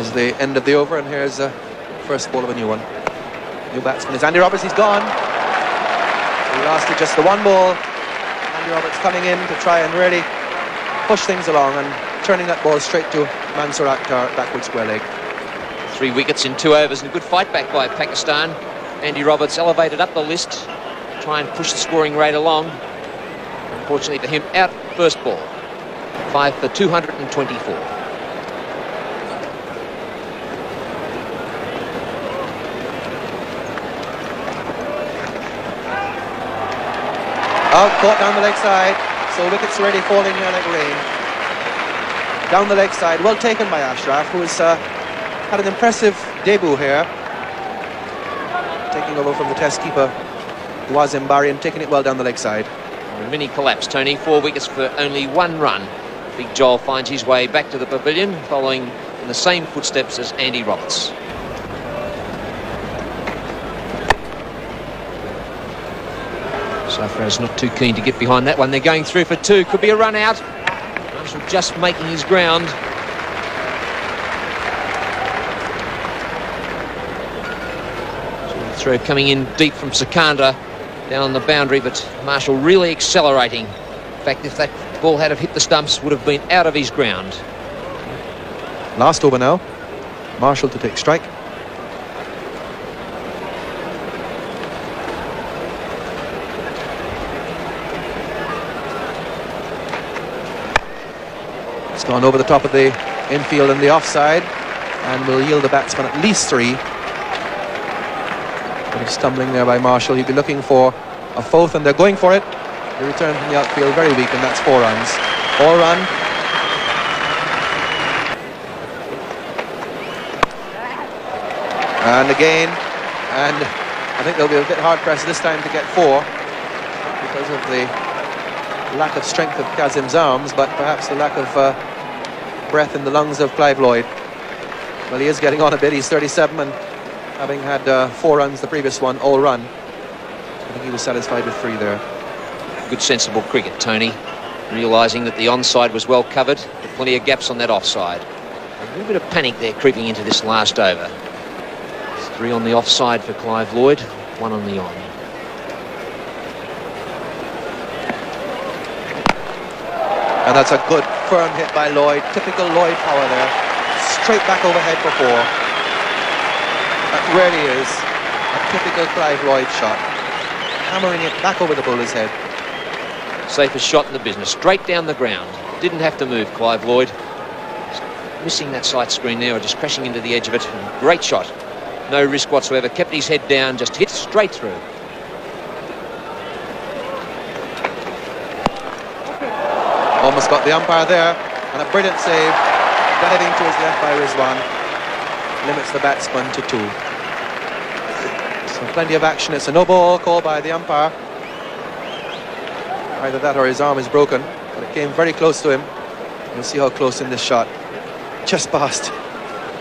is the end of the over, and here's the first ball of a new one. New batsman is Andy Roberts. He's gone. He lasted just the one ball. Andy Roberts coming in to try and really push things along and turning that ball straight to Mansoor Akhtar, backward square leg. 3 wickets in 2 overs and a good fight back by Pakistan. Andy Roberts elevated up the list to try and push the scoring rate along. Unfortunately for him, out first ball. 5 for 224. Out, caught down the leg side, so wickets already falling here like rain. Down the leg side, well taken by Ashraf, who has had an impressive debut here. Taking over from the test keeper, Wazim Bari, and taking it well down the leg side. A mini collapse, Tony. 4 wickets for only 1 run. Big Joel finds his way back to the pavilion, following in the same footsteps as Andy Roberts. Sarfaraz not too keen to get behind that one. They're going through for 2. Could be a run out. Marshall just making his ground. So the throw coming in deep from Sikandar down on the boundary, but Marshall really accelerating. In fact, if that ball had have hit the stumps, would have been out of his ground. Last over now. Marshall to take strike. It's gone over the top of the infield and the offside, and will yield the batsman at least 3. Bit of stumbling there by Marshall. He'd be looking for a 4th, and they're going for it. The return from the outfield very weak, and that's 4 runs. 4 run. And again, and I think they'll be a bit hard pressed this time to get 4 because of the lack of strength of Kazim's arms, but perhaps the lack of breath in the lungs of Clive Lloyd. Well, he is getting on a bit. He's 37, and having had 4 runs the previous one, all run, I think he was satisfied with 3 there. Good sensible cricket, Tony, realising that the onside was well covered, but plenty of gaps on that offside. A little bit of panic there creeping into this last over. 3 on the offside for Clive Lloyd, 1 on the on. And that's a good firm hit by Lloyd. Typical Lloyd power there. Straight back overhead for 4. That really is a typical Clive Lloyd shot. Hammering it back over the bowler's head. Safest shot in the business. Straight down the ground. Didn't have to move, Clive Lloyd. Just missing that sight screen there, or just crashing into the edge of it. Great shot. No risk whatsoever. Kept his head down. Just hit straight through. Almost got the umpire there, and a brilliant save. Diving to his left by Rizwan. Limits the batsman to 2. So plenty of action. It's a no ball call by the umpire. Either that or his arm is broken, but it came very close to him. You'll see how close in this shot. Just past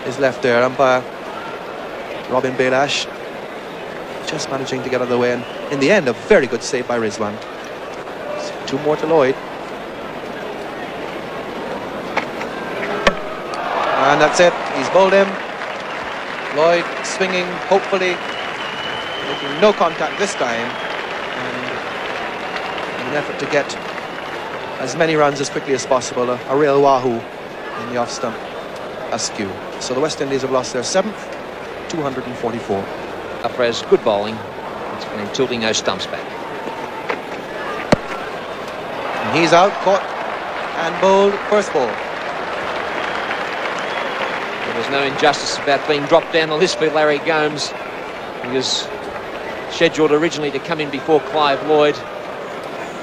his left there. Umpire Robin Bailash just managing to get out of the way, and in the end a very good save by Rizwan. So 2 more to Lloyd. And that's it. He's bowled him. Lloyd swinging, hopefully making no contact this time, and in an effort to get as many runs as quickly as possible. A real wahoo in the off-stump askew. So the West Indies have lost their 7th, 244. Sarfaraz, good bowling. It's been tilting those stumps back. And he's out, caught and bowled first ball. There's no injustice about being dropped down the list for Larry Gomes. He was scheduled originally to come in before Clive Lloyd.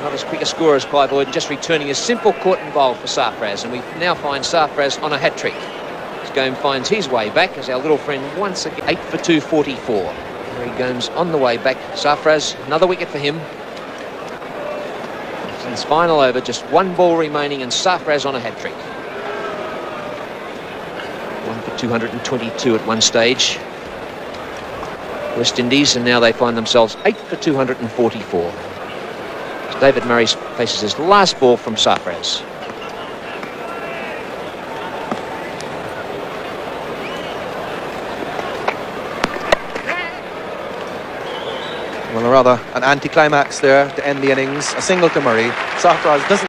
Not as quick a scorer as Clive Lloyd, just returning a simple caught and bowl for Sarfaraz. And we now find Sarfaraz on a hat-trick. As Gomes finds his way back as our little friend once again. 8 for 244. Larry Gomes on the way back. Sarfaraz, another wicket for him. Since final over, just 1 ball remaining and Sarfaraz on a hat-trick. 1 for 222 at one stage. West Indies, and now they find themselves 8 for 244. As David Murray faces his last ball from Sarfaraz. Well, rather an anticlimax there to end the innings. A single to Murray. Sarfraz doesn't